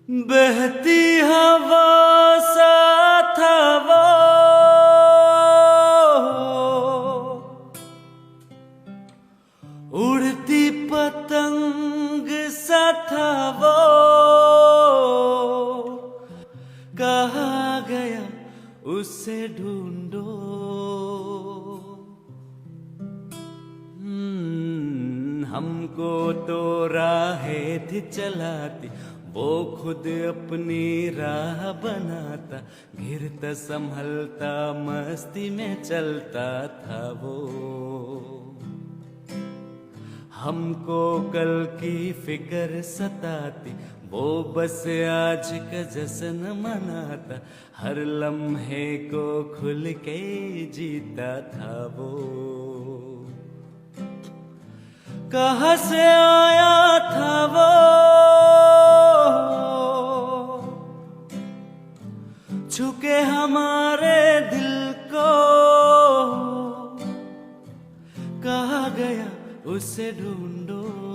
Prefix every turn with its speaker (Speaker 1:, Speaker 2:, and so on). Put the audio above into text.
Speaker 1: बहती हवा सा था वो, उड़ती पतंग सा था वो, कहा गया उसे ढूंढो। हमको तो राहें थी चलाती, वो खुद अपनी राह बनाता, गिरता संभलता मस्ती में चलता था वो। हमको कल की फिक्र सताती, वो बस आज का जश्न मनाता, हर लम्हे को खुल के जीता था वो। कहाँ से आया था वो, छुके हमारे दिल को, कहा गया उसे ढूंढो।